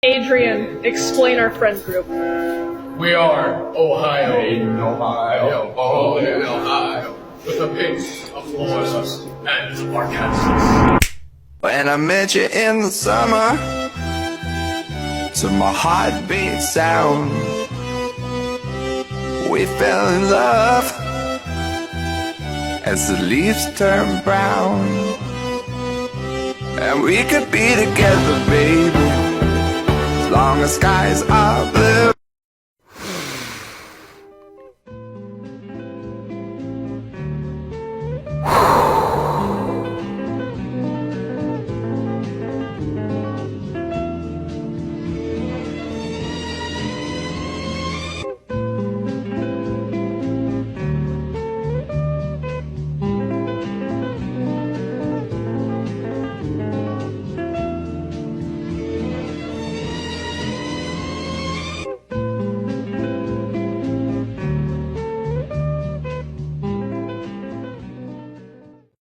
Adrian, explain our friend group. We are Ohio. In Ohio. Oh, in Ohio. With a pinch of Florida and Arkansas. When I met you in the summer, to my heartbeat sound, we fell in love as the leaves turn brown. And we could be together, baby, as long as skies are blue.